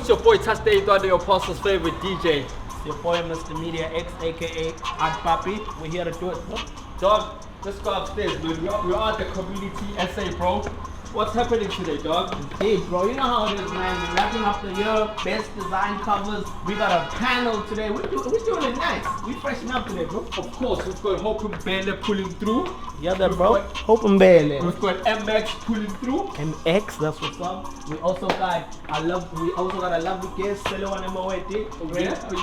it's your boy Touch the Adhd, your pastor's favorite DJ. Your boy Mr MediaX, aka Adhd. We're here to do it. Dog, let's go upstairs, dude. We are at the community essay, bro. What's happening today, dog? Hey, bro, you know how it is, man. We're wrapping up the year, best design covers. We got a panel today. We're doing it nice. We freshen up today, bro. Of course, we've got Mbhele pulling through. Yeah, that, bro. Mbhele. We've got MX pulling through. MX, that's what's up. We also got a lovely guest, Selloane and Moeti.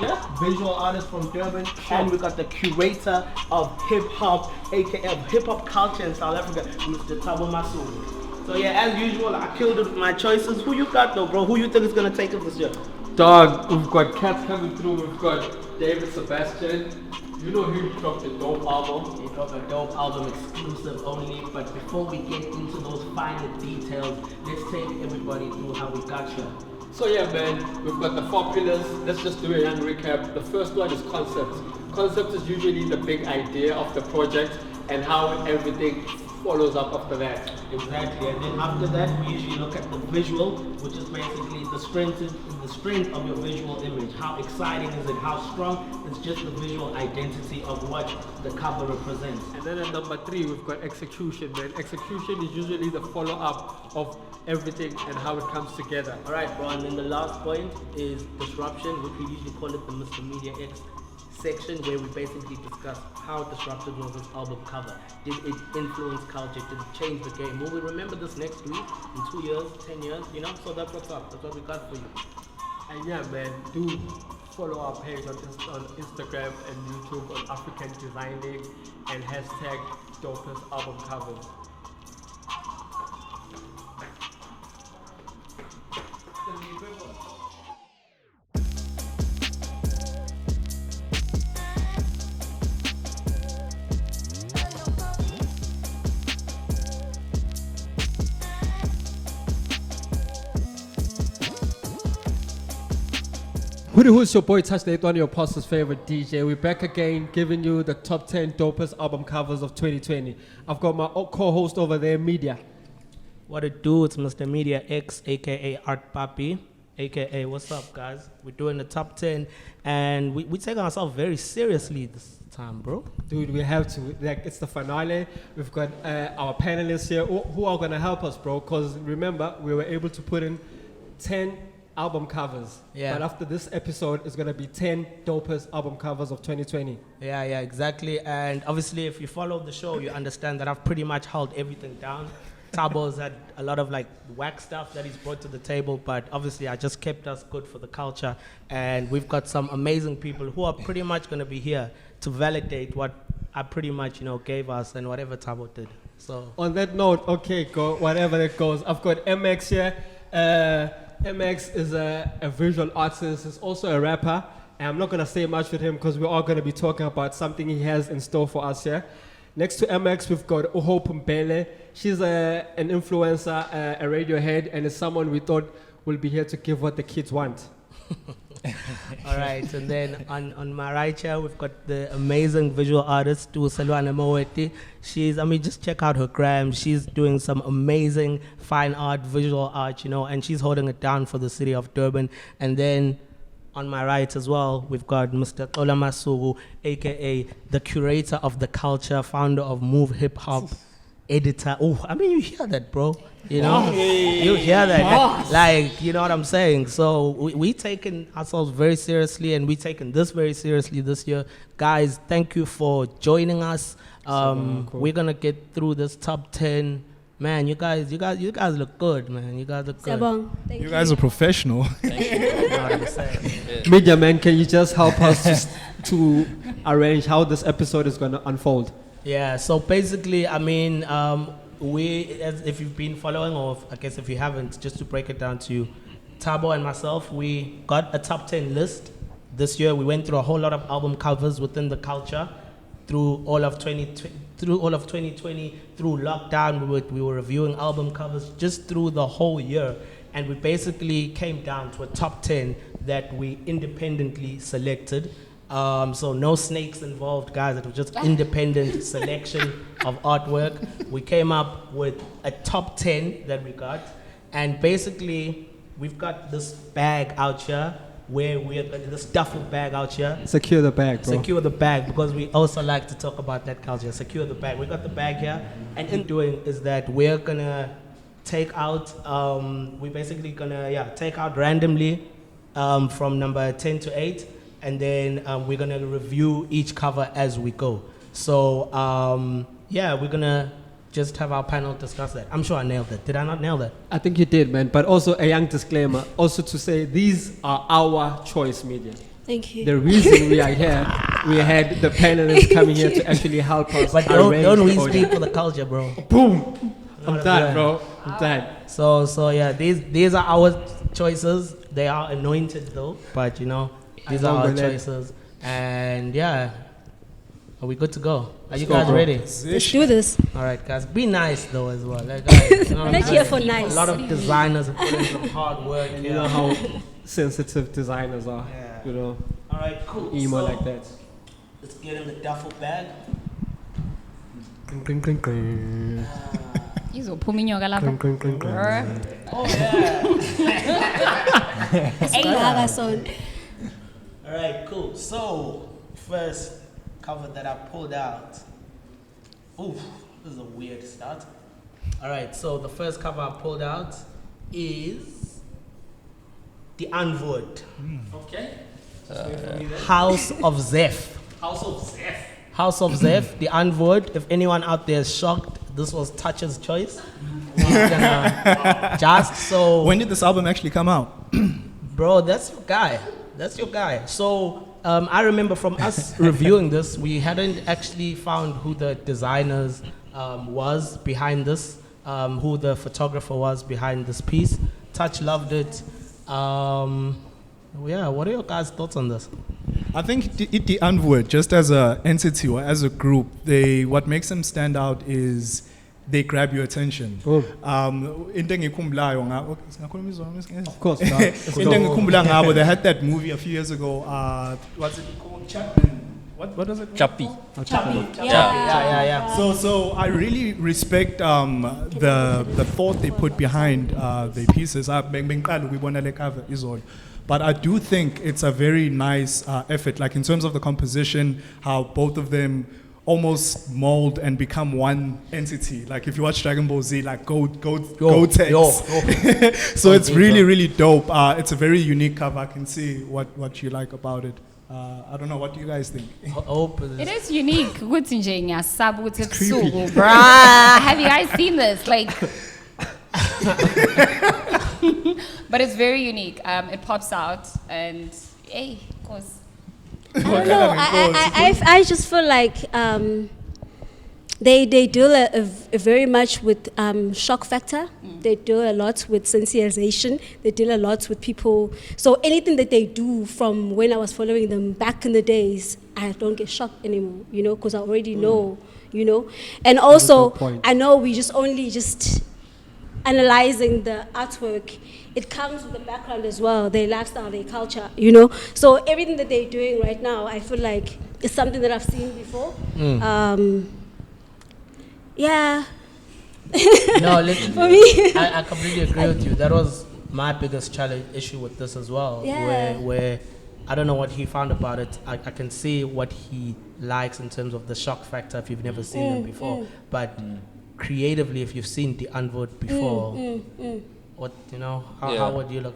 Yeah. Visual artist from Durban. And we got the curator of hip hop, aka hip hop culture in South Africa, Mr. Masu. So yeah, as usual, I killed it with my choices. Who you got though, bro? Who you think is gonna take it this year? Dog, we've got Cats coming through. We've got David Sebastian. You know he dropped a dope album. He dropped a dope album, exclusive only. But before we get into those finer details, let's take everybody through how we got here. So yeah, man, we've got the 4 pillars. Let's just do a young recap. The first one is concept. Concept is usually the big idea of the project and how everything follows up after that. Exactly, and then after that we usually look at the visual, which is basically the strength of your visual image. How exciting is it? How strong? It's just the visual identity of what the cover represents. And then at number 3 we've got execution, man. Execution is usually the follow-up of everything and how it comes together. Alright, bro, and then the last point is disruption, which we usually call it the Mr MediaX section, where we basically discuss how disruptive was this album cover. Did it influence culture? Did it change the game? Will we remember this next week, in 2 years, 10 years, you know? So that's what's up. That's what we got for you. And yeah, man, do follow our page on Instagram and YouTube on African Designing and hashtag Dopest Album Covers. Who's your boy Touch the Adhd, your pastor's favorite DJ. We're back again, giving you the top 10 dopest album covers of 2020. I've got my co-host over there, Media. What it do? It's Mr MediaX, aka Adhd, aka what's up, guys? We're doing the top 10, and we take ourselves very seriously this time, bro. Dude, we have to. Like, it's the finale. We've got our panelists here who are gonna help us, bro. Because remember, we were able to put in 10 album covers. Yeah. But after this episode, it's gonna be 10 dopest album covers of 2020. Yeah, exactly. And obviously, if you follow the show, you understand that I've pretty much held everything down. Tabo's had a lot of like whack stuff that he's brought to the table, but obviously I just kept us good for the culture. And we've got some amazing people who are pretty much gonna be here to validate what I pretty much, gave us and whatever Tabo did. So on that note, okay, go whatever that goes. I've got MX here. MX is a visual artist. He's also a rapper. And I'm not going to say much with him because we're all going to be talking about something he has in store for us here. Next to MX, we've got Mbhele. She's an influencer, a Radiohead, and is someone we thought will be here to give what the kids want. All right, and then on my right here, we've got the amazing visual artist, Selloane Moeti. Just check out her gram. She's doing some amazing fine art, visual art, and she's holding it down for the city of Durban. And then on my right as well, we've got Mr. Masu, aka the curator of the culture, founder of Move Hip Hop, editor. Oh, you hear that, bro? You hear that? Like, you know what I'm saying? So we taking ourselves very seriously, and we taking this very seriously this year. Guys, thank you for joining us. Cool. We're gonna get through this top 10. Man, you guys look good, man. You guys look good. You guys are professional. Thank you. You know what I'm saying? Media man, can you just help us to arrange how this episode is gonna unfold? Yeah. So basically, if you've been following, or I guess if you haven't, just to break it down to you, Tabo and myself, we got a top 10 list. This year we went through a whole lot of album covers within the culture through all of 2020, through lockdown. We were reviewing album covers just through the whole year, and we basically came down to a top 10 that we independently selected. So no snakes involved, guys. It was just independent selection of artwork. We came up with a top 10 that we got, and basically we've got this bag out here where we're this duffel bag out here. Secure the bag, bro. Secure the bag, because we also like to talk about that culture. Secure the bag. We got the bag here, and in doing is that we're gonna take out. We're basically gonna take out randomly from number 10 to 8, and then we're gonna review each cover as we go. So we're gonna just have our panel discuss that. I'm sure I nailed it. Did I not nail that? I think you did, man. But also a young disclaimer, also to say these are our choice media. Thank you. The reason we are here, we had the panelists coming here to actually help us. But arrange don't we the audio. speak for the culture, bro? Boom! I'm done, bro. I'm done. So yeah, these are our choices. They are anointed though, but you know, these are our choices. And yeah, are we good to go? Are you guys ready? Let's do this. All right, guys. Be nice though as well. Like, guys, you know I'm not here for nice. A lot of designers have put in some hard work. You know how sensitive designers are. Yeah. You know, All right, cool. emo So, like that. let's get in the duffel bag. Izophuma inyoka lapha. Oh yeah. Esicaka sona. All right, cool. So first cover that I pulled out. Oof, this is a weird start. All right, so the first cover I pulled out is the Adhd. Okay. House of Zeph. House of Zeph. House of Zeph, the Adhd. If anyone out there is shocked, this was Touch's choice. He's gonna just so. When did this album actually come out? Bro, that's your guy. That's your guy. So I remember from us reviewing this, we hadn't actually found who the designers was behind this, who the photographer was behind this piece. Touch loved it. Yeah, what are your guys' thoughts on this? I think the Adhd, just as an entity or as a group, what makes them stand out is they grab your attention. Into engikhumbulayo ngabo, singakhuluma isiZulu ngesikhathi? Of course. Into engikhumbula ngabo, they had that movie a few years ago. What's it called? Chapman. What was it? Chappy. Yeah. So I really respect the thought they put behind the pieces. But I do think it's a very nice effort, like in terms of the composition, how both of them almost mold and become one entity. Like if you watch Dragon Ball Z, like go text. So it's really, really dope. It's a very unique cover. I can see what you like about it. I don't know, what do you guys think? It is unique. Ukuthi nje ngiyasaba ukuthi ebusuku, bruh. Have you guys seen this? Like, but it's very unique. It pops out, and hey, of course. I don't know. I just feel like they deal a very much with shock factor. They deal a lot with sensitization. They deal a lot with people. So anything that they do from when I was following them back in the days, I don't get shocked anymore, you know, because I already know, you know. And also, I know we just analyzing the artwork. It comes with the background as well, their lifestyle, their culture, you know. So everything that they're doing right now, I feel like it's something that I've seen before. Yeah. No, literally, For me. I completely agree with you. That was my biggest issue with this as well. Yeah. Where I don't know what he found about it. I can see what he likes in terms of the shock factor if you've never seen them before. But creatively, if you've seen the Adhd before, what, you know, how would you look?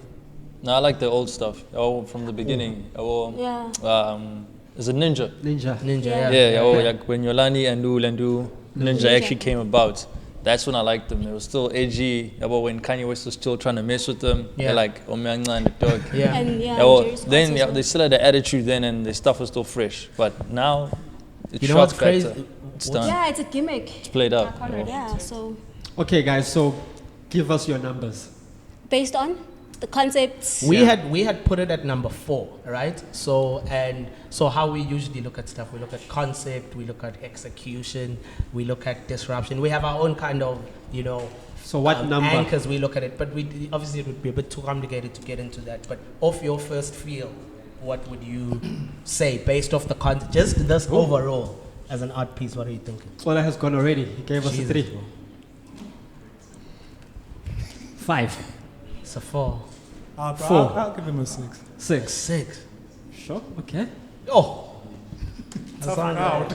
No, I like the old stuff. From the beginning. It's a ninja. Ninja, Yeah. Like when Yolani and Ninja actually came about. That's when I liked them. It was still edgy. When Kanye West was still trying to mess with them, they're like Omyangna and the dog. Yeah. And Then they still had the attitude then, and the stuff was still fresh. But now, it's You know shock what's factor. crazy? It's done. Yeah, it's a gimmick. It's played out. Yeah, so Okay, guys. So, give us your numbers. based on the concepts. We had put it at number 4, right? So how we usually look at stuff, we look at concept, we look at execution, we look at disruption. We have our own kind of, you know, So what number? anchors we look at it, but obviously it would be a bit too complicated to get into that. But off your first feel, what would you say based off the concept, just this overall as an art piece? What are you thinking? Ola has gone already. He gave us a Jesus, 3. bro. 5. It's a 4. Bro, 4. I'll give him a 6. 6. 6. Sure. Okay. Oh. Tough crowd.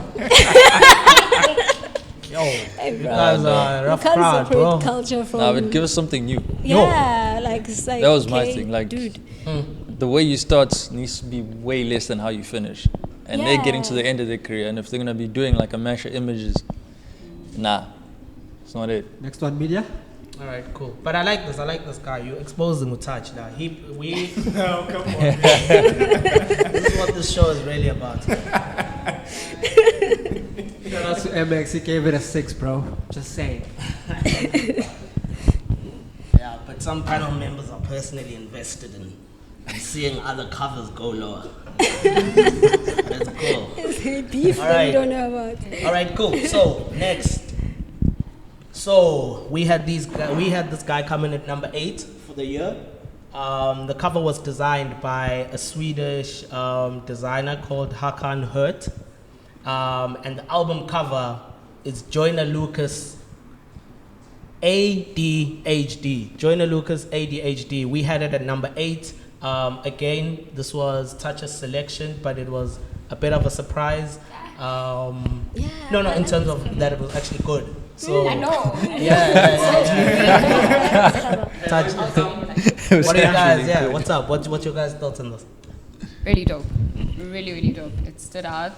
Yo, Hey, you bro. guys are a You rough can't crowd, separate bro. culture from. Nah, but give us something new. Yeah, like it's like. That was my okay, thing, like- dude. The way you start needs to be way less than how you finish. And they're getting to Yeah. the end of their career, and if they're gonna be doing like a mash of images, nah, it's not it. Next one, media. All right, cool. But I like this guy. You exposing with touch now. We. No, come on. This is what this show is really about. Shout out to MX. He gave it a 6, bro. Just saying. Yeah, but some panel members are personally invested in seeing other covers go lower. That's cool. It's a beef All that right. we don't know about. All right, cool. So next, so we had this guy coming at number 8 for the year. The cover was designed by a Swedish designer called Hakan Hurt, and the album cover is Joyner Lucas ADHD. Joyner Lucas ADHD. We had it at number 8. Again, this was Touch's selection, but it was a bit of a surprise. No, in terms of that, it was actually good. So I know. yeah. Touch. What are you guys? Yeah, what's up? What's your guys' thoughts on this? Really dope. Really, really dope. It stood out.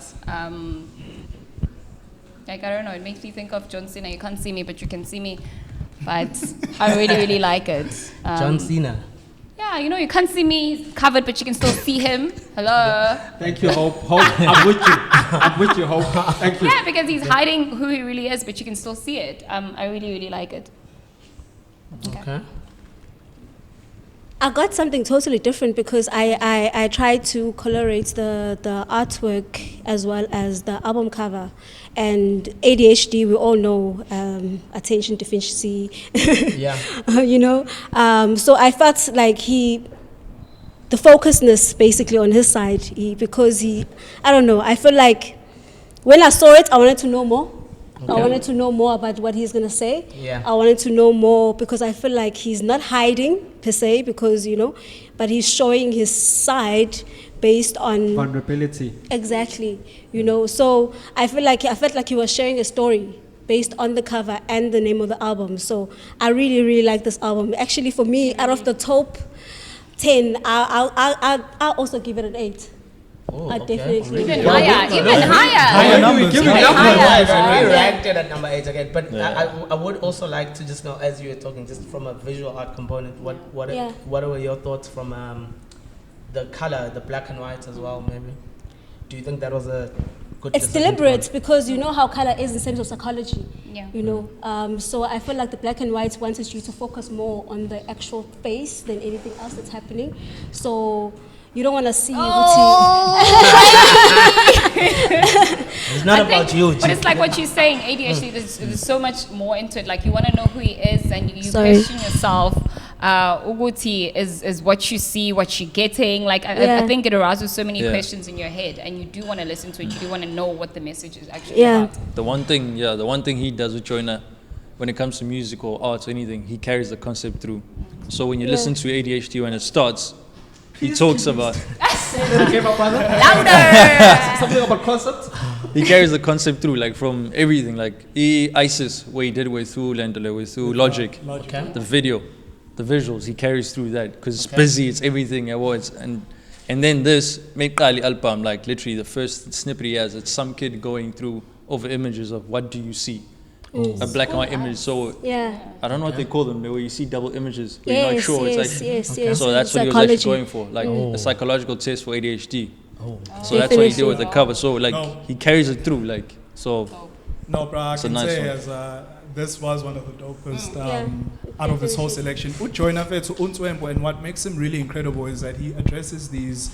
Like, I don't know, it makes me think of John Cena. You can't see me, but you can see me. But I really, really like it. John Cena. Yeah, you know, you can't see me covered, but you can still see him. Hello. Thank you, Hope. Hope, I'm with you. I'm with you, Hope. Thank you. Yeah, because he's hiding who he really is, but you can still see it. I really, really like it. Okay. I got something totally different because I tried to colorate the artwork as well as the album cover. And ADHD, we all know, attention deficiency. Yeah. You know, so I felt like the focusedness basically on his side, I don't know, I feel like when I saw it, I wanted to know more. I wanted to know more about what he's going to say. Yeah. I wanted to know more because I feel like he's not hiding per se because, but he's showing his side based on... Vulnerability. Exactly. So I felt like he was sharing a story based on the cover and the name of the album. So I really, really like this album. Actually, for me, out of the top 10, I'll also give it an 8. Oh, I okay. definitely. Even higher. Higher numbers. Give me Even numbers. higher. So we Yeah. ranked it at number 8 again. But Yeah. I would also like to just know, as you were talking, just from a visual art component, what were your thoughts from the color, the black and white as well, maybe? Do you think that was a good It's decision? deliberate because you know how color is in terms of psychology. Yeah. So I feel like the black and white wanted you to focus more on the actual face than anything else that's happening. So you don't want to see It's not I about think- you, But G. it's like what you're saying, ADHD, there's so much more into it. Like, you want to know who he is, and you Sorry. question yourself. Uguti is what you see, what you're getting. Like, I think it arouses so many Yeah. questions in your head, and you do want to listen to it. You do want to know what the message is actually Yeah. about. The one thing he does with Joyner, when it comes to music or art or anything, he carries the concept through. So when you listen to ADHD when it starts, he talks about Louder! Something about concept. he carries the concept through, like from everything, like ISIS, what he did with Landele, with Logic, Okay. the video, the visuals, he carries through that because it's busy, it's everything, and then this Meqali album, like literally the first snippet he has, it's some kid going through over images of what do you see, a black and white image. So Yeah. I don't know what they call them, where you see double images, but you're not Yes, sure. yes, it's like yes. so that's what he was Psychology. actually going for, like a psychological test for ADHD. Oh. So that's what he did Definition. with the cover. So like No. he carries it through, like so. No, bro, I It's a can nice say one. as this was one of the dopest Yeah, out of this whole definitely. selection. Ujoyner Fethu Untwembo, and what makes him really incredible is that he addresses these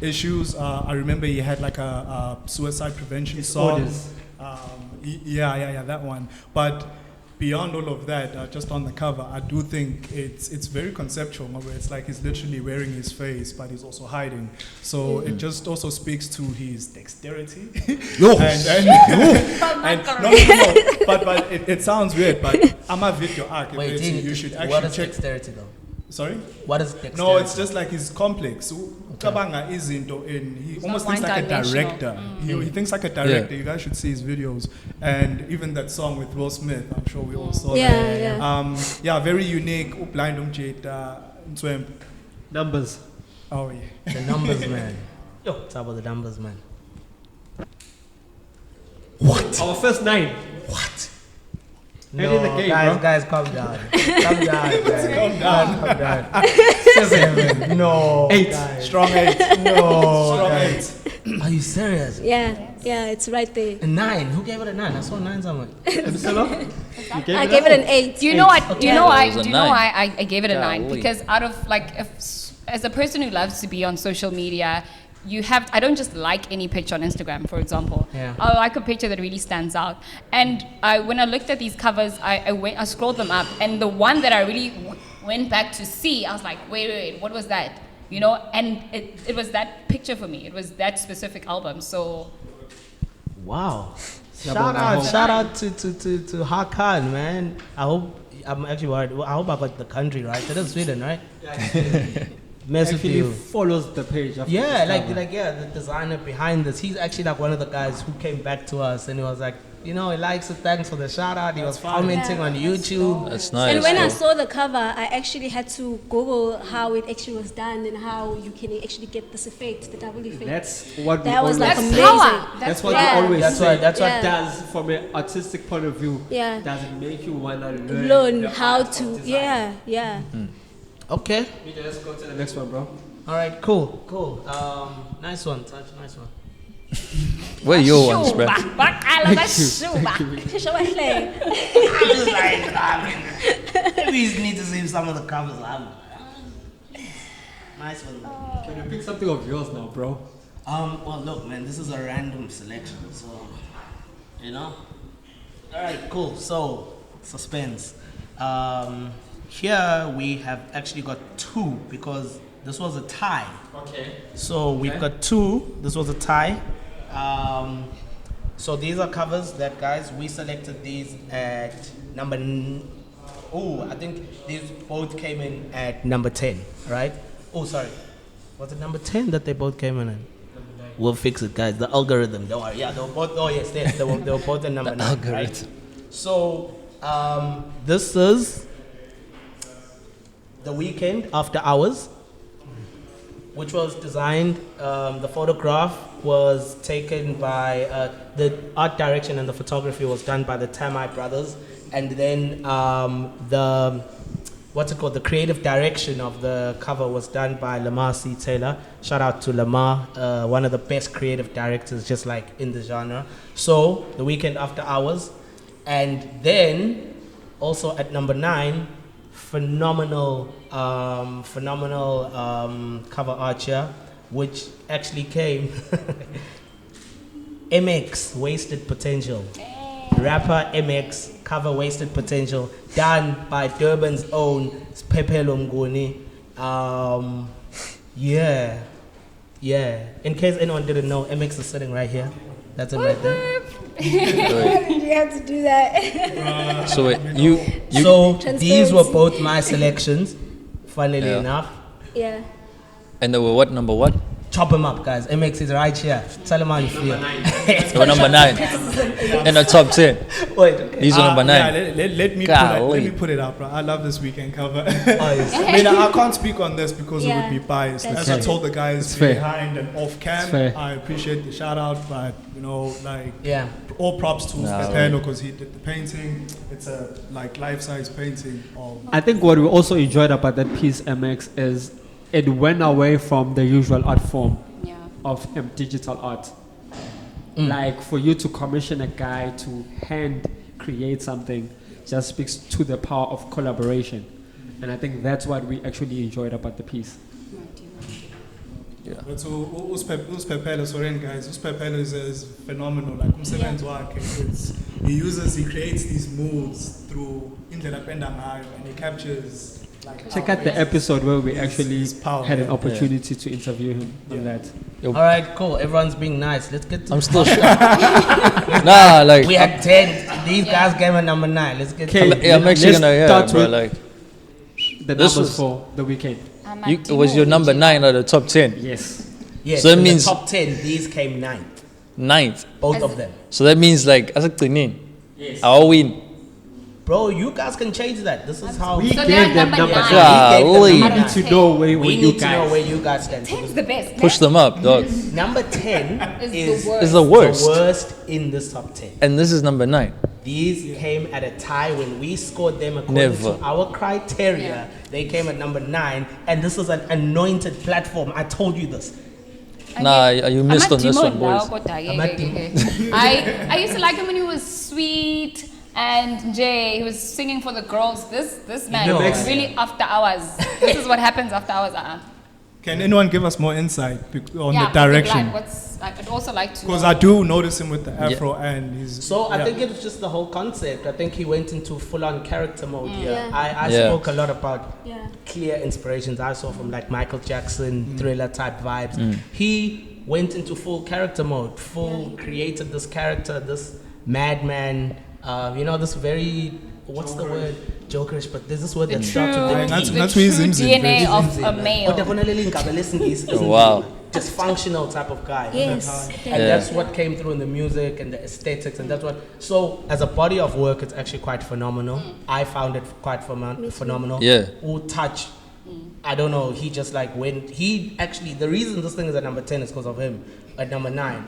issues. I remember he had like a suicide prevention song. Disorders. Yeah, that one. But beyond all of that, just on the cover, I do think it's very conceptual, where it's like he's literally wearing his face, but he's also hiding. So it just also speaks to his dexterity. and no. But it sounds weird, but I'm a video arc. Wait, You should what actually is check. dexterity though? Sorry? What is dexterity? No, it's just like he's complex. Ucabanga izinto and he almost thinks like a director. He thinks like a director. You guys should see his videos. And even that song with Will Smith, I'm sure we all saw that. Yeah, very unique. Blind Nswemp. Numbers. Oh yeah. The numbers, man. Yo, it's about the numbers, man. What? Our first 9. What? No, in the game, guys, calm down. Calm down, guys. Calm down. Calm down. 7. No. 8. Guys. Strong 8. No. Strong guys. 8. Are you serious? Yeah, it's right there. A 9. Who gave it a 9? I saw 9 somewhere. I gave it an 8. Do you know what? Do you know why? It was a Do you know 9. why I gave it a 9? Golly. Because out of like, as a person who loves to be on social media, I don't just like any picture on Instagram, for example. Yeah. I like a picture that really stands out. And when I looked at these covers, I scrolled them up, and the one that I really went back to see, I was like, wait, what was that? You know, and it was that picture for me. It was that specific album. So. Wow. Shout out to Hakan, man. I'm actually worried. I hope I got the country right. That is Sweden, right? Mess with Actually you. follows the page. After Yeah, this cover. the designer behind this. He's actually like one of the guys who came back to us and he was like, you know, he likes it. Thanks for the shout out. He was commenting on YouTube. That's nice. And when I though. saw the cover, I actually had to Google how it actually was done and how you can actually get this effect, the double effect. That's what That we was always like That's amazing. power. That's what Yeah. we always That's say. what- that's what- Yeah. does from an artistic point of view. Yeah. Does it make you wanna learn Learn the how art to, of design? yeah. Okay. Let's go to the next one, bro. All right, cool. Nice one, Touch. Nice one. Where are your ones, bro? I was like, maybe you need to save some of the covers. Nice one. Can you pick something of yours now, bro? Well, look, man, this is a random selection, so, you know. All right, cool. So, suspense. Here we have actually got 2 because this was a tie. Okay. So we've got 2. This was a tie. So these are covers that, guys, we selected these at number. I think these both came in at number 10, right? Oh, sorry. Was it number 10 that they both came in at? We'll fix it, guys. The algorithm, don't worry. Yeah, they were both. Oh yes, they were both at number 9. algorithm. Right? So this is The Weekend After Hours, which was designed. The photograph was taken by the art direction and the photography was done by the Tamai brothers, and then the creative direction of the cover was done by Lamar C. Taylor. Shout out to Lamar, one of the best creative directors, just like in the genre. So, The Weekend After Hours, and then also at number 9, phenomenal cover art here, which actually came MX Wasted Potential. Rapper MX cover Wasted Potential, done by Durban's own Pepelo Mnguni. Yeah. In case anyone didn't know, MX is sitting right here. That's him right there. You have to do that. So wait, you So these were Transparency. both my selections, funnily Yeah. enough. Yeah. and they were what, number what? Chop him up, guys. MX is right here. Tell him how you feel. They were number 9 in the top 10. Wait, okay. These are number 9. Yeah, let me put it up, bro. I love this weekend cover. I mean, I can't speak on this because it Yeah, would be biased. that's As I fair. told the guys It's fair. behind and off cam, fair. I appreciate the shout out, but you know, like Yeah. all props to No, Pepelo because he did the painting. It's a like life-size painting of. I think what we also enjoyed about that piece, MX, is it went away from the usual art form Yeah. of digital art. Like for you to commission a guy to hand create something just speaks to the power of collaboration. And I think that's what we actually enjoyed about the piece. But so Pepelo, sorry guys, Pepelo is phenomenal. Like umsebenzi wakhe, he creates these moods through indlela apenda ngayo, and he captures. Like Check out the episode where we actually his power, had an yeah. opportunity to interview him on that. All right, cool. Everyone's being nice. Let's get to I'm still shocked. Nah, like We had 10. These guys came at number 9. Let's get to Okay. yeah, I'm actually Let's gonna start bro, with- like the This numbers was- for the weekend. It was your number 9 out of the top 10. Yes. Yes, So that in means- the top 10, these came ninth, 9th. both of them. So that means like, as a cleaning, Yes. I'll win. Bro, you guys can change that. This is how We So gave they're them number number 9. nine. Golly. We need to know where we you need to know guys. where you guys stand. 10's the best. Push them up, dog. Number 10 Is the worst. It's the worst. the worst in this top 10. And this is number 9. These came at a tie when we scored them according Never. to our criteria. Yeah. They came at number 9, and this is an anointed platform. I told you this. Nah, you missed on this one, boys. I used to like him when he was sweet and Jay. He was singing for the girls. This man No. is really after hours. This is what happens after hours. Can anyone give us more insight on Yeah, the direction? Like, I'd also like to. Because know. I do notice him with the afro and he's. So I yeah. think it's just the whole concept. I think he went into full-on character mode here. Yeah. I Yeah. spoke a lot about Yeah. clear inspirations I saw from like Michael Jackson, thriller type vibes. He went into full character mode, created this character, this madman, this very, what's the word? Jokerish, but there's this word the that true, starts with Yeah, the that's- the that's where his true Zimzim DNA is. of a But male. definitely Wow. just functional type of guy. Yes. And that's what came through in the music and the aesthetics, and that's what. So as a body of work, it's actually quite phenomenal. I found it quite phenomenal. Yeah. Touch. I don't know. He just like when he actually the reason this thing is at number 10 is because of him. At number 9,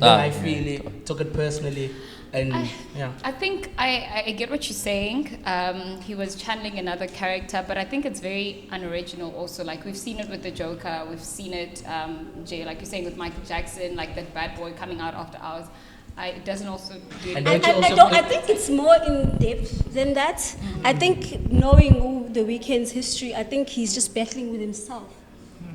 I feel it, took it personally, and yeah. I think I get what you're saying. He was channeling another character, but I think it's very unoriginal also. Like, we've seen it with the Joker, we've seen it, Jay, like you're saying, with Michael Jackson, like that bad boy coming out after hours. It doesn't also do And it. don't you also I think it's more in depth than that. I think knowing who the Weeknd's history, I think he's just battling with himself.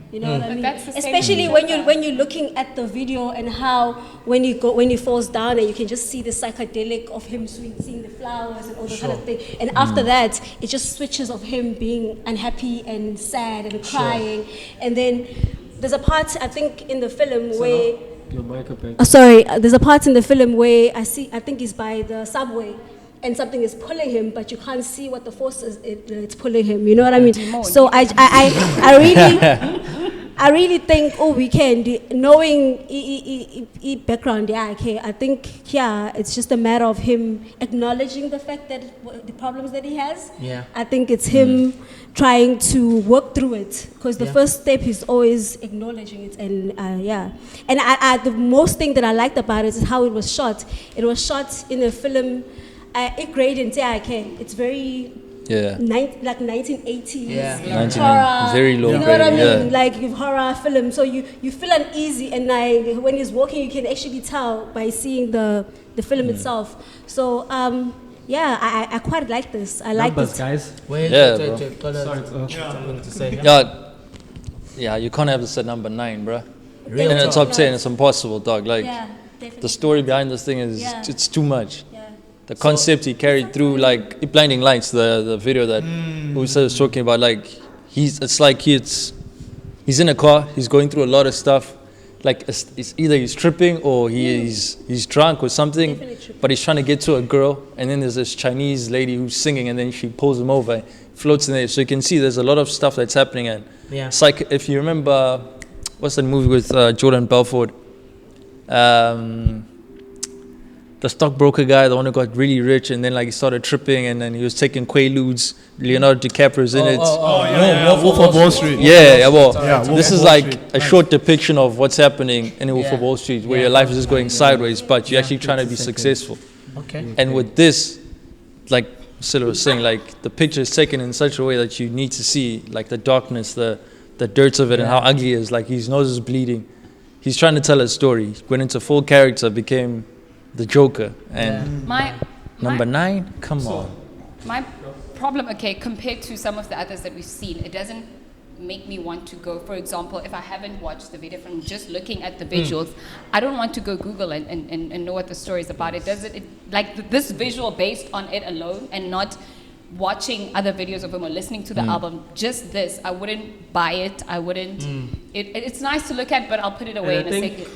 You know what I But mean? that's the same Especially with when you're looking at the video and how when he falls down and you can just see the psychedelic of him seeing the flowers and all that kind of thing. And after that, it just switches of him being unhappy and sad and crying. And then there's a part I think in the film where. Your mic up, babe. There's a part in the film where I think he's by the subway and something is pulling him, but you can't see what the force is it's pulling him. You know what I mean? So I really think Weeknd, knowing background, okay, I think it's just a matter of him acknowledging the fact that the problems that he has. Yeah. I think it's him trying to work through it, because the first step is always acknowledging it, and and the most thing that I liked about it is how it was shot. It was shot in a film, it's very like 1980s, Yeah. horror, very low you know what I grade, mean? yeah. Like horror film, so you feel uneasy, and when he's walking, you can actually tell by seeing the film itself. So I quite like this. I like Numbers, this. guys. Wait, Yeah, wait, bro. wait, got something to say. Yeah, you can't have this at number 9, bruh. Real In the talk. top 10, it's impossible, dog. Like, Yeah, definitely. the story behind this thing is, Yeah. it's too much. Yeah. The concept he carried through, like Blinding Lights, the video that Usa was talking about, like it's like he's in a car, he's going through a lot of stuff. Like it's either he's tripping or he's drunk or something, Definitely tripping. but he's trying to get to a girl, and then there's this Chinese lady who's singing, and then she pulls him over, floats in there. So you can see there's a lot of stuff that's happening. And it's like, if you remember, what's that movie with Jordan Belfort? The stockbroker guy, the one who got really rich, and then like he started tripping, and then he was taking Quaaludes. Leonardo DiCaprio's in it. Wolf of Wall Street. This Wolf is of Wall like Street. a short depiction of what's happening in Wolf of Wall Street, where your life is just going sideways, but you're actually trying to be successful. Okay. And with this, like Silla was saying, like the picture is taken in such a way that you need to see like the darkness, the dirt of it, and how ugly it is. Like his nose is bleeding. He's trying to tell a story. Went into full character, became the Joker. And number 9, come on. My problem, compared to some of the others that we've seen, it doesn't make me want to go. For example, if I haven't watched the video from just looking at the visuals, I don't want to go Google and know what the story is about. Like this visual based on it alone, and not watching other videos of him or listening to the album, just this, I wouldn't buy it. I wouldn't. It's nice to look at, but I'll put it away in a second.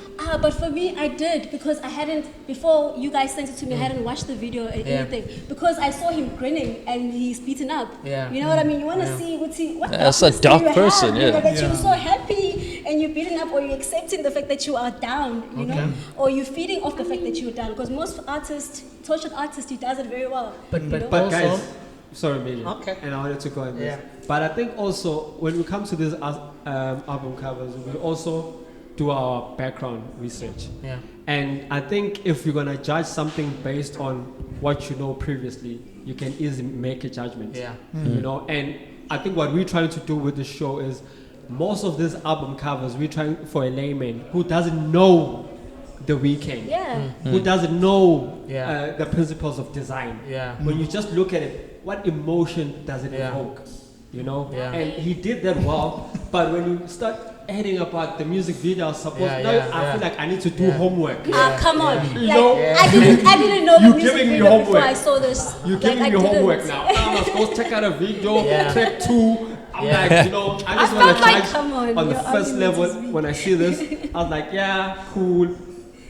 But for me, I did because I hadn't, before you guys sent it to me, I hadn't watched the video or anything. Because I saw him grinning and he's beaten up. Yeah. You know what I mean? You want to see what That's a dark person, you know, yeah. that you're so happy and you're beaten up, or you're accepting the fact that you are down, you know? Or you're feeding off the fact that you're down. Because most artists, tortured artists, he does it very well. But you know? But also, guys, sorry, Mbhele. Okay. And I wanted to go on this. Yeah. But I think also when we come to these album covers, we also do our background research. Yeah. And I think if you're gonna judge something based on what you know previously, you can easily make a judgment. Yeah. You know, and I think what we're trying to do with the show is most of these album covers, we're trying for a layman who doesn't know the weekend. Yeah. Who doesn't know Yeah. the principles of design. Yeah. When you just look at it, what emotion does it Yeah. evoke? You know? Yeah. And he did that well, but when you start adding about the music video, suppose Yeah, now yeah, I yeah. feel like I need to do Yeah. homework. Come on. Like, No. I didn't know the You music giving me video before homework. I saw this. You're Like, giving I me homework didn't. now. Now let's go check out a video, Yeah. track 2. I'm Yeah. like, you know, I just I want felt to like, judge come on, on the your first argument level. is weak. When I see this, I was like, yeah, cool.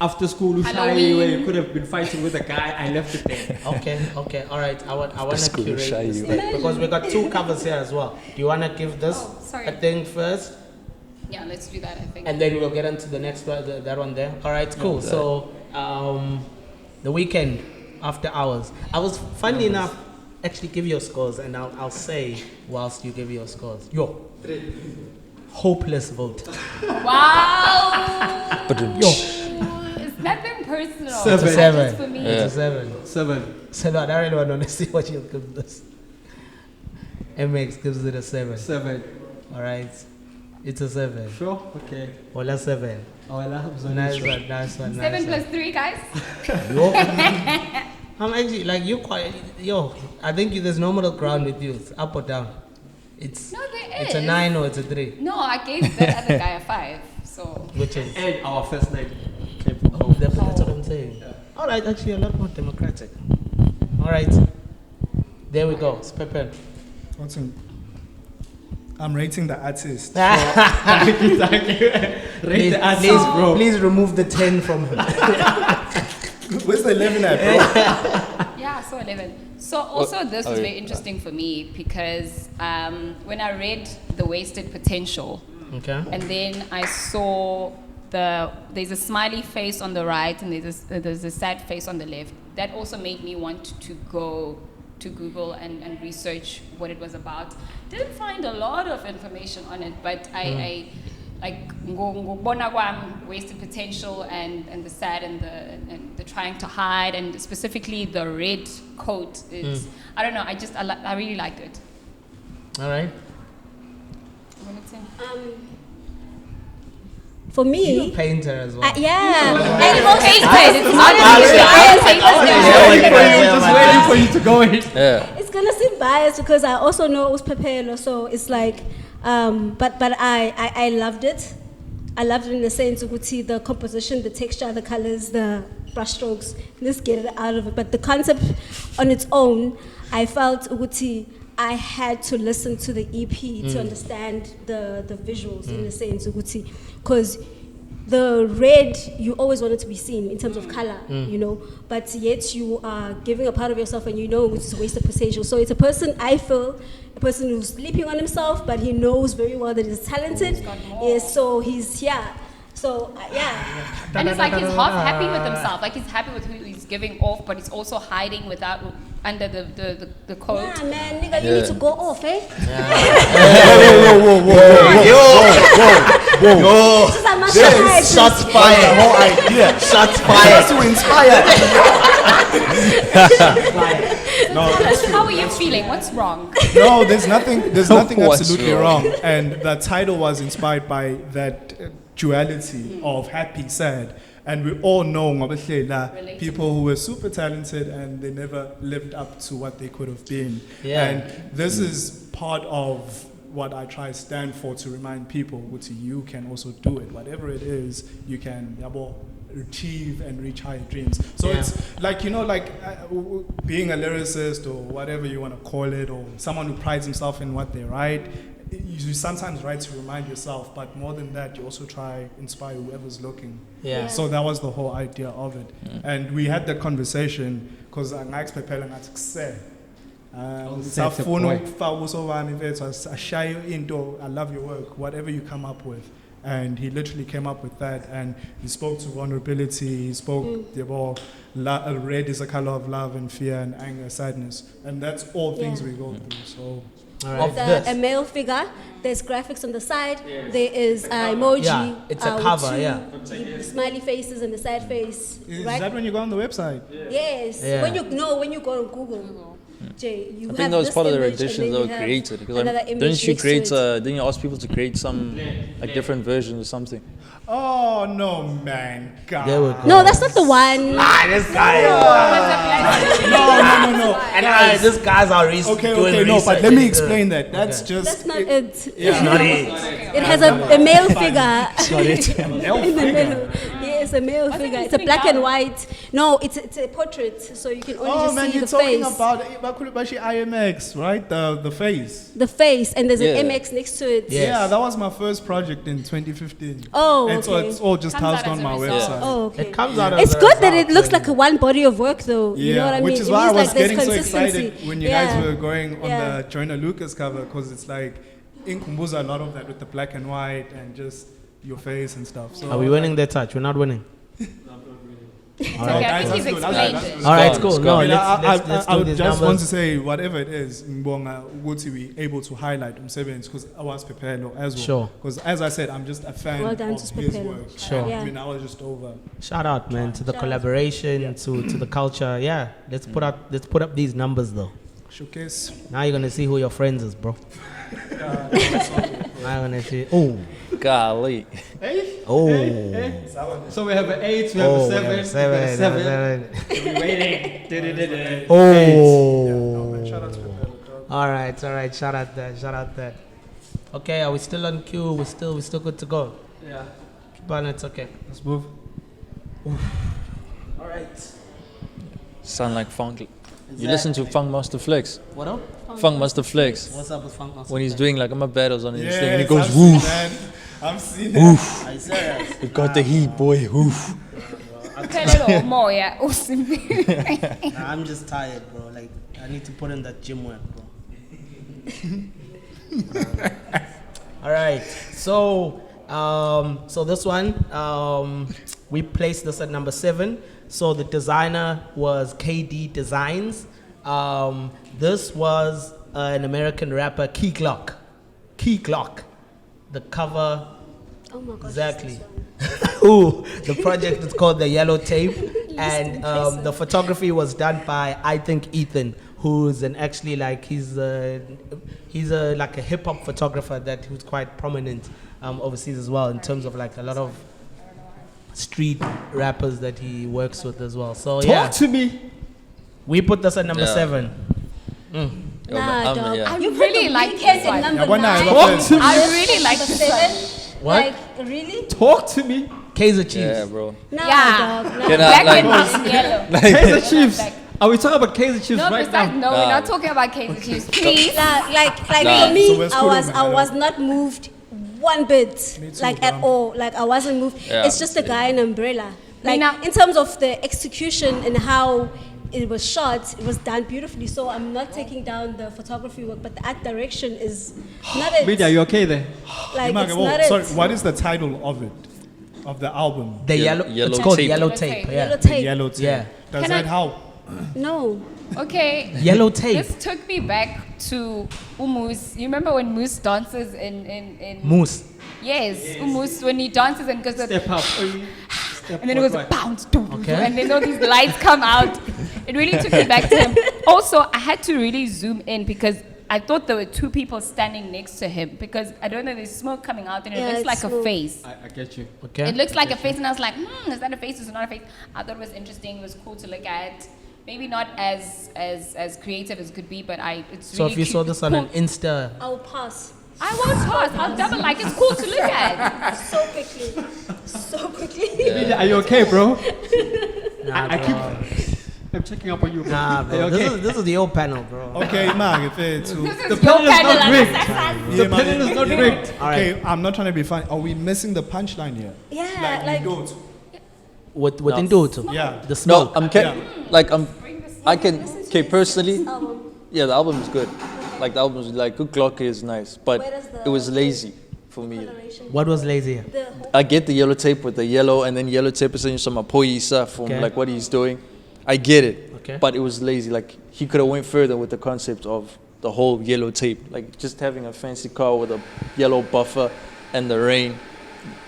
After school, shy Halloween. where you could have been fighting with a guy, I left it there. Okay, all right. I want to school curate shy this you. thing because we got 2 covers here as well. Do you want to give this sorry. a thing first, Yeah, let's do that, I think. and then we'll get into the next one, that one there. All right, cool. So, the weekend after hours. I was funny enough. Actually, give your scores, and I'll say whilst you give your scores. Yo, hopeless vote. Wow! Yo, It's nothing personal. Seven. it's a 7. Just for me. It's a 7. 7. So no, I don't really want to see what you'll give this. MX gives it a 7. 7. All right, it's a 7. Sure? Okay. Well, a 7. Oh, I love Nice one, nice one, nice 7 one. plus 3, guys. Yo, I'm actually like you quite. Yo, I think there's no middle ground with you. It's up or down. It's No, there it's a is. 9 or it's a 3. No, I gave that other guy a 5. So Which is And our first night came from home. that's what I'm saying. All right, actually a lot more democratic. All right, there we go. It's Pepe. What's in? I'm rating the artist. Thank you. Rate the artist, bro. Please remove the 10 from him. Where's the 11 at, bro? yeah, so 11. So also this was okay. very interesting for me because when I read The Wasted Potential, Okay. and then I saw there's a smiley face on the right and there's a sad face on the left. That also made me want to go to Google and research what it was about. Didn't find a lot of information on it, but I like ngokubona kwami, Wasted Potential and the sad and the trying to hide, and specifically the red coat is I don't know, I really liked it. All right. For You're a me, painter as well. yeah. Just waiting for you to go in. Yeah. It's gonna seem biased because I also know it was Pepelo, so it's like, but I loved it. I loved it in the sense of the composition, the texture, the colors, the brushstrokes. Let's get it out of it. But the concept on its own, I felt I had to listen to the EP to understand the visuals in the sense because the red you always want it to be seen in terms of color, you know, but yet you are giving a part of yourself and you know it's a wasted potential. So it's a person, I feel, a person who's sleeping on himself, but he knows very well that he's talented. Yes, so he's So yeah. And it's like he's half happy with himself, like he's happy with who he's giving off, but he's also hiding without under the coat. Yeah, man, nigga, you need to go off, eh? Whoa. This is how much Shots fired. The whole idea. Shots fired. To inspire. No, that's true. How are you feeling? What's wrong? No, there's nothing What's absolutely wrong? wrong. And the title was inspired by that duality of happy, sad. And we all know Relatable. people who were super talented and they never lived up to what they could have been. Yeah. And this is part of what I try to stand for, to remind people, you can also do it. Whatever it is, you can achieve and reach higher dreams. So it's like, being a lyricist or whatever you want to call it, or someone who prides himself in what they write. You sometimes write to remind yourself, but more than that, you also try inspire whoever's looking. Yeah. So that was the whole idea of it. And we had that conversation because I expected to say, I love your work, whatever you come up with. And he literally came up with that, and he spoke to vulnerability, he spoke about red is a color of love and fear and anger, sadness. And that's all things we go through. So a male figure, there's graphics on the side, there is emoji. Yeah, it's a cover, the smiley faces and the sad face. Is right? that when you go on the website? Yes. Yeah. When you go on Google, Jay, you I have think that was this part of the image and renditions then that you were have created. Because another image didn't you next to it. didn't you ask people to create some like different versions or something? Oh no, man! God. There we go. No, that's not the one. This guy. No. And this guy's our research. Okay, no, but let me explain that. That's just. That's not it. It's not it. It has a male figure It's not it. in the middle. Yes, a male figure. It's a black and white. No, it's a portrait, so you can only Oh just man, see you're the talking face. about Bakulubashi IMX, right? The face. The face, and there's Yeah. an MX next to it. Yeah. Yeah, that was my first project in 2015. Oh, And so okay. it's all just Comes housed out on as a my result. website. Oh, okay. It comes out It's as a good that it result, looks like a one body of work, though. Yeah, You know what I mean? which is It why I means was like there's getting so consistency. excited when you guys were going on the Joyner Lucas cover, because it's like in Kumbuza a lot of that with the black and white and just your face and stuff. So Are we winning their touch? We're not winning. Okay, I think he's explained it. All right, it's cool. It's No, gone. let's I do would these just want to numbers. say whatever it is, Mbonga ukuthi we able to highlight Umsebenzi because I was prepared as well. Sure. Because as I said, I'm just a fan Well done of to his Pepelo. work. Sure. Yeah. I mean, I was just over. Shout out, man, to the collaboration, to the culture. Yeah, let's put up these numbers though. Showcase. Now you're gonna see who your friends is, bro. Now you're gonna see. Oh, Golly. So we have an 8, we have a 7, we have a 7. seven. We're waiting. Oh. Shout out to Pepelo, dog. All right. Shout out that. Okay, are we still on cue? We're still good to go. Yeah. Keep on, it's okay. Let's move. All right. Sound like funk. You listen to Funk Master Flex. What up? Funk Master Flex. What's up with Funk Master? When he's doing like I'm a battles on his thing and he Yes, goes I've seen woof. that. I'm seeing that. I serious. You got the heat, boy. Woof. Phelelo umoya usimbi. Nah, I'm just tired, bro. Like, I need to put in that gym work, bro. All right. So this one, we placed this at number 7. So the designer was KD Designs. This was an American rapper, Key Glock. The cover, Oh my gosh. exactly. Ooh, the project is called The Yellow Tape, and the photography was done by, I think, Ethan, who's actually like he's a like a hip hop photographer who's quite prominent overseas as well in terms of like a lot of street rappers that he works with as well. So Talk to me. we put this at number Yeah. 7. Nah, dog. yeah. I You really put the like weekend this at one. number Yeah, one 9. I love this. I really like Number this 7. What? Like, really? Talk to me. Kaiser Chiefs. Yeah, bro. Nah, Yeah. dog. Nah. Can I, Black like- and yellow. Kaiser Chiefs. Like- Are we talking about Kaiser Chiefs No, right besides, now? no, we're not talking about Kaiser Chiefs. Please. Like Nah. for me, So where's I was Kudu, not moved one bit, Me too, like at bro. all. Like I wasn't moved. Yeah. It's just a guy in an umbrella. Like Mina- in terms of the execution and how it was shot, it was done beautifully. So I'm not taking down the photography work, but the art direction is not it. Media, you okay there? Like it's Imagine, not sorry, it. what is the title of it? Of the album? The Yellow- yellow, Yellow it's called Tape. Yellow Yellow Tape. Tape. Yeah. Yellow The tape. Yellow Tape. Yeah. Does Can that I- help? No. Okay. Yellow Tape. This took me back to Moose. You remember when Moose dances in Moose. Yes, Moose when he dances and goes Step up. and then it goes bounce, dum, dum, Okay. dum, and then all these lights come out. It really took me back to him. Also, I had to really zoom in because I thought there were 2 people standing next to him because I don't know, there's smoke coming out and it Yeah, looks it's like a smoke. face. I get you. Okay. It looks like a face, and I was like, is that a face? Is it not a face? I thought it was interesting. It was cool to look at. Maybe not as creative as could be, but it's So really if you saw cute. this on Cool. an Insta, I'll pass. I won't pass. I'll double like it's cool to look at. So quickly. So quickly. Media, are you okay, bro? Nah, I bro. I'm checking up on you, bro. Nah, Are bro. you okay? This is the old panel, bro. Okay, Mark, if it's This The is your panel is panel. not and rigged. that's- The panel is not rigged. All right. Okay, I'm not trying to be funny. Are we missing the punchline here? Yeah, Like, you don't. With Ndoto. Yeah. The No, smoke. I can, okay, personally, yeah, the album is good. Like, the album is like, good clock is nice, but Where does the- it was lazy for me. What was lazy here? The whole I get the yellow tape with the yellow, and then yellow tape is in some apoyisa from Okay. like what he's doing. I get it, Okay. but it was lazy. Like, he could have went further with the concept of the whole yellow tape. Like, just having a fancy car with a yellow buffer and the rain.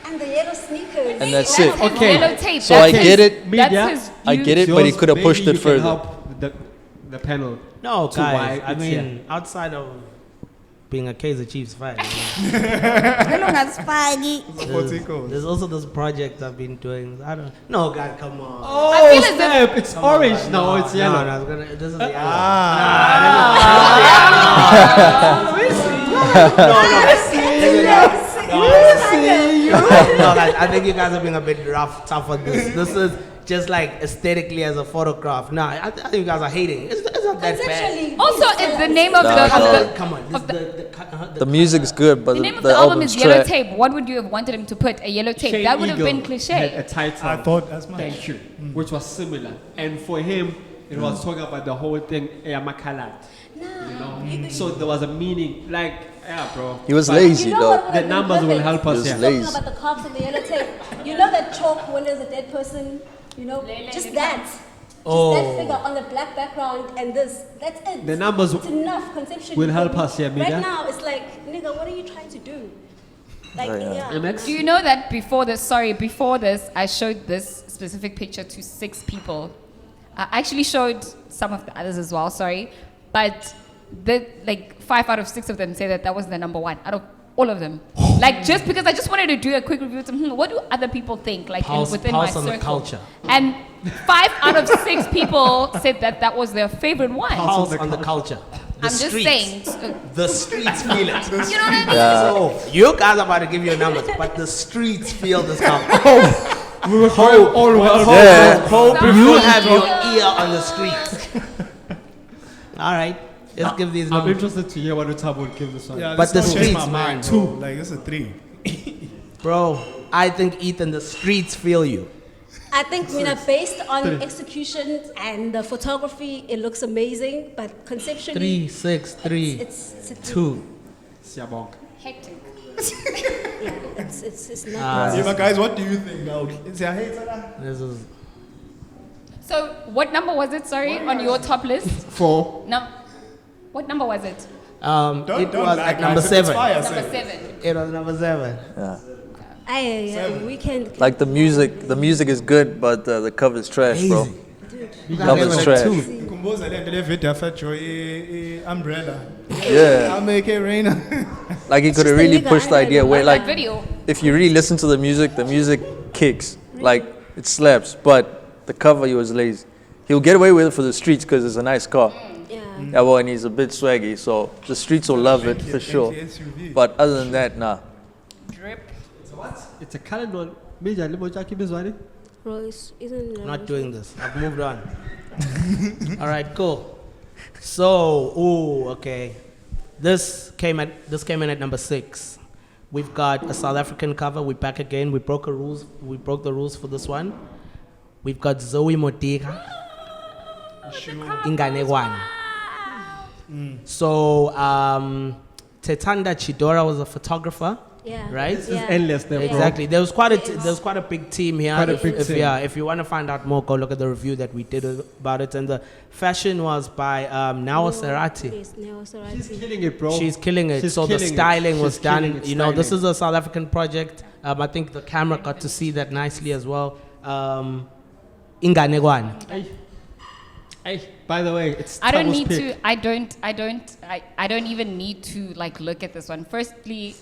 and the yellow sneakers. And that's That's it. his Okay. yellow tape. So That's I his- get it. Media, That's his I get it, but he Yours, could have maybe pushed you it can further. help the panel. No, To why guys. I it's mean, here. outside of being a Kaizer Chiefs fan, there's also this project I've been doing. I don't. No, God, come on. Oh, I feel as if- snap! It's Come on, orange guys. now. It's yellow. No, it's gonna, this is the yellow. No, guys, I think you guys are being a bit tough on this. This is just like aesthetically as a photograph. No, I think you guys are hating. It's not that bad. Conceptually. Also, it's the name of No, the, no. of the, Come on, this, of the, The music is good, but the name of the the album album's is Yellow trash. Tape. What would you have wanted him to put? A yellow tape? Shane That would have Eagle been had cliche. a title. I thought that's my. Thank you, which was similar. And for him, it was talking about the whole thing, Yamakalat. You know? So there was a meaning, like, yeah, bro. He was But lazy, You know though. what would The have been numbers will perfect? help us He was here. lazy. Talking about the cops and the yellow tape. You know that chalk when there's a dead person? You know, just that. Oh. Just that figure on a black background and this. That's it. The numbers It's enough conceptually. will help us here, Media. Right now, it's like, nigga, what are you trying to do? Like, Oh, yeah. yeah. MX? Do you know that before this, I showed this specific picture to 6 people. I actually showed some of the others as well, sorry. But like 5 out of 6 of them say that was the number one out of all of them. Like, just because I just wanted to do a quick review to what do other people think, like within my Pulse on circle. the culture. And 5 out of 6 people said that was their favorite one. Pulse on the culture. The I'm just streets. saying. The streets feel it. You know what I mean? So you guys are about to give your numbers, but the streets feel this culture. We were trying all well. Yeah. Hope you have your ear on the streets. All right, let's give these I'm numbers. interested to hear what Utabo would give this one. Yeah, But this the don't change streets, my man. mind, bro. Like, this is a 3. Bro, I think Ethan, the streets feel you. I think, based on execution and the photography, it looks amazing, but conceptually, 3, 6, 3, it's a 2. Siabonga. Hectic. it's not. Yeah, but guys, what do you think now? Is there hate on that? This is So, what number was it, sorry, on your top list? 4. No. What number was it? it was lie, at number guys. If it's 7. fire, Number say. 7. It was number 7. We can. Like, the music is good, but the cover is trash, bro. You Cover's guys trash. Kumbuza le nto le video yafetshwa umbrella. Yeah. I'll make it rain. Like, he could have the really nigga pushed the I idea don't where, That like, video. if you really listen to the music kicks. Like, it slaps, but the cover, he was lazy. He'll get away with it for the streets because it's a nice car. Yeah. Yeah, well, and he's a bit swaggy, so the streets will love it for sure. But other than that, nah. Drip. So what? It's a calendar. Media, limo jaki bizwani. Royce isn't. I'm not doing this. I've moved on. All right, cool. So, okay. This came in at number 6. We've got a South African cover. We're back again. We broke the rules for this one. We've got Zoe Modiga. Inganegwane. So, Tetanda Chidora was a photographer. Yeah. Right? It's Yeah. endless there, bro. Exactly. There was quite a big team here. Quite a big team. If you want to find out more, go look at the review that we did about it. And the fashion was by Nawa Serati. Yes, Nawa Serati. She's killing it, bro. She's killing it. She's So the killing it. styling was She's killing done. it, You know, this styling. is a South African project. I think the camera got to see that nicely as well. Inganegwane. Hey, by the way, it's I don't Tabo's need pick. to. I don't even need to like look at this one. Firstly,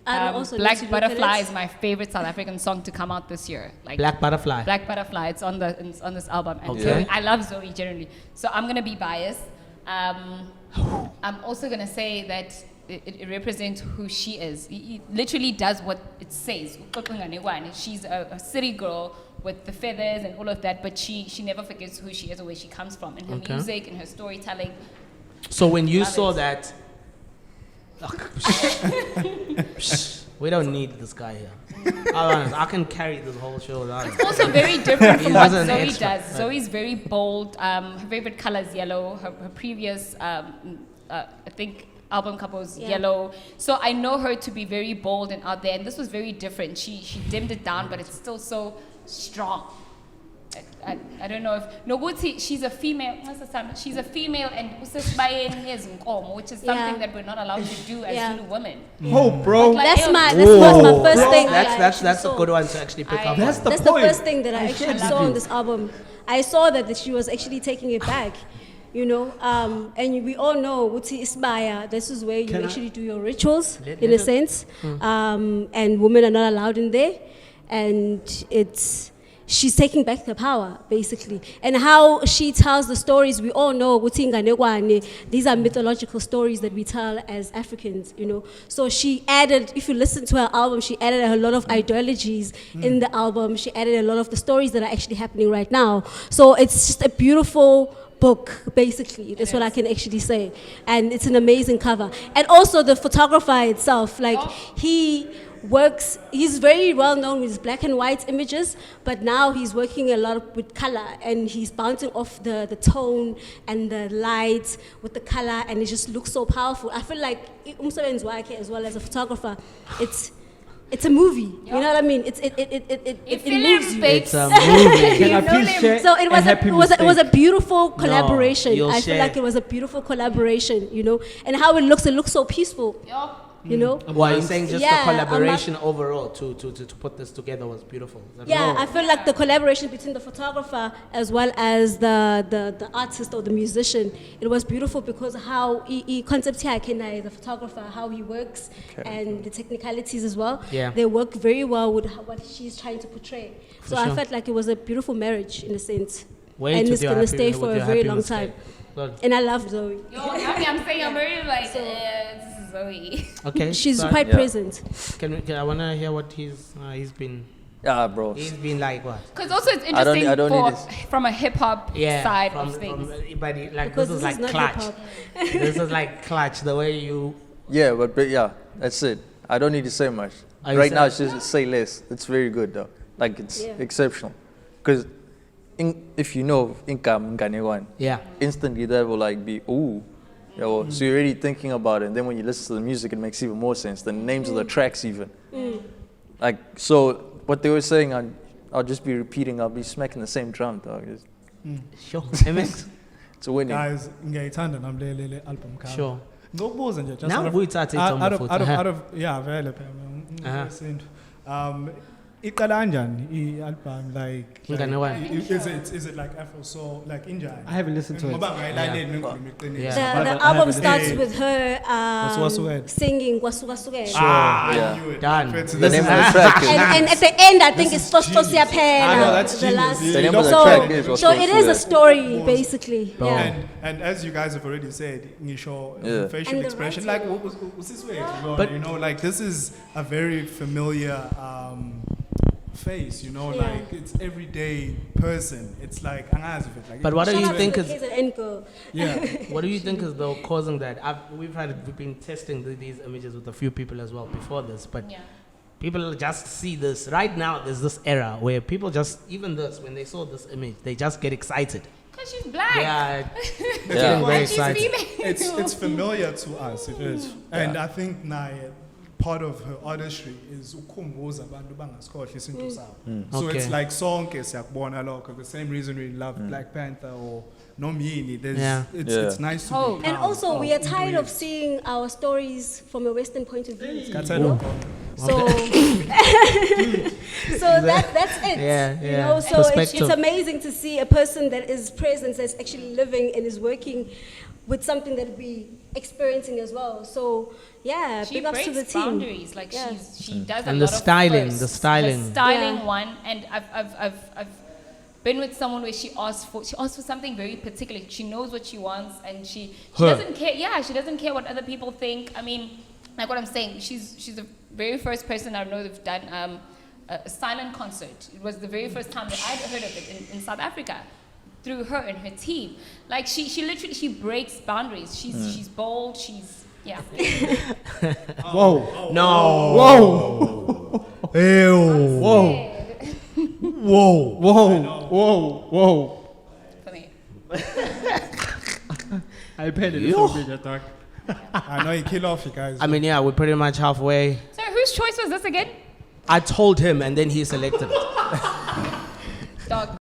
I don't also need Black to look at Butterfly it. is my favorite South African song to come out this year. Like Black Butterfly. Black Butterfly. It's on this album. And Okay. Zoe, I love Zoe generally, so I'm gonna be biased. I'm also gonna say that it represents who she is. It literally does what it says. She's a city girl with the feathers and all of that, but she never forgets who she is or where she comes from, and her music and her storytelling. So when you Love saw it. that, we don't need this guy here. I'll be honest, I can carry this whole show. It's also very different from He what doesn't Zoe extra, does. right. Zoe's very bold. Her favorite color is yellow. Her previous, I think, album cover was yellow. So I know her to be very bold and out there. And this was very different. She dimmed it down, but it's still so strong. I don't know if Noguti, she's a female. She's a female, and which is something that we're not allowed to do as Zulu women. Oh, bro. Like, That's ew. my first thing. That's a good one to actually pick up. That's on. the That's the point. first thing that I actually saw on this album. I saw that she was actually taking it back, you know. And we all know Wuti Isbaya. This is where you actually do your rituals, in a sense. And women are not allowed in there, and she's taking back the power, basically. And how she tells the stories, we all know, these are mythological stories that we tell as Africans, you know. So she added, if you listen to her album, she added a lot of ideologies in the album. She added a lot of the stories that are actually happening right now. So it's just a beautiful book, basically. That's what I can actually say. And it's an amazing cover. And also the photographer itself, like he's very well known with his black and white images, but now he's working a lot with color, and he's bouncing off the tone and the lights with the color, and it just looks so powerful. I feel like umsebenzi wakhe as well as a photographer, it's a movie. You know what I mean? It moves you. It's a movie. Can I please share So it was it was a beautiful collaboration. you'll I feel share. like it was a beautiful collaboration, you know, and how it looks so peaceful. You know? Well, you're saying just Yeah, the collaboration overall to put this together was beautiful. Is that Yeah, right? I feel like the collaboration between the photographer as well as the artist or the musician, it was beautiful because how he concept the photographer, how he works and the technicalities as well. Yeah. They work very well with what she's trying to portray. So I sure. felt like it was a beautiful marriage in a sense. Wait and till it's you're going to happy stay with for a your very happy long mistake. time. Good. And I love Zoe. I'm saying I'm very like, this is Zoe. Okay. She's so quite present. I want to hear what he's been. Yeah, bro. He's been like what? Because also it's I don't interesting need from a hip hop side of things. But like Because this is this is like not clutch. hip-hop. This is like clutch. The way you. Yeah, but yeah, that's it. I don't need to say much. Oh, you Right said- now, it's just say less. It's very good though. Like it's exceptional. Because if you know income Ganegwan, Yeah. instantly that will like be ooh. So you're already thinking about it, and then when you listen to the music, it makes even more sense. The names of the tracks even. Like so, what they were saying, I'll just be repeating. I'll be smacking the same drum, dog. Sure. MX. It's a winning. Guys, ngiyayithanda nami le album cover. Sure. Ngokubuza nje just Now out of- kuyithatha out ithombe of- futhi, out of- huh? out of yeah vele phela ngesintu. Iqala kanjani i-album like Inganekwane. is it like Afro soul like injani? I haven't listened to it. Ngoba ngayilaleli ngikhuluma iqiniso. Yeah. The album starts with her Kwasuka-sukela. singing Kwasuka Sukela. Yeah. I knew it. Done. Referred to The this name is- of the track is. And at the end, I think This it's is Tosto genius. Siapela. I know, that's the genius. last. The The name of the So, track is so it is a story, Was- basically. Yeah. And as you guys have already said, ngisho Yeah. facial And the expression, writing. like usiswethu, But- you know, like this is a very familiar face, you know, Yeah. like it's everyday person. It's like angazi if it's like. But what do Shout you out to think the is kids at Enco. Yeah. what do you think is though causing that? We've been testing these images with a few people as well before this, but people just see this right now. There's this era where people just even this when they saw this image, they just get excited. Because she's black. Yeah, Yeah. getting very And she's excited. female. It's familiar to us. It is, and I think Naya, part of her artistry is ukukhumbuza abantu bangasikhohlwa isintu sabo. So Okay. it's like sonke siyakubona lokho. The same reason we love Black Panther or Nomyini. Yeah. It's nice to Oh. be And proud also, we are who tired we of seeing our stories from a Western point of view. Katano. So, so that's it. Yeah, You yeah. know, so it's Perspective. amazing to see a person that is present, that's actually living and is working with something that we experiencing as well. So yeah, She big ups breaks to the team. boundaries. Like she does a And lot the of styling, firsts. the styling. The styling Yeah. one, and I've been with someone where she asks for something very particular. She knows what she wants, and she Her. doesn't care. Yeah, she doesn't care what other people think. I mean, like what I'm saying, she's the very first person I know that's done a silent concert. It was the very first time that I'd heard of it in South Africa, through her and her team. Like she literally, she breaks boundaries. She's bold. She's, yeah. Whoa. No. Whoa. Ew. Whoa. Whoa. Whoa. Whoa. Whoa. For me. I paid it for me, dog. I know you kill off you guys. I mean, yeah, we're pretty much halfway. So whose choice was this again? I told him, and then he selected it. Dog.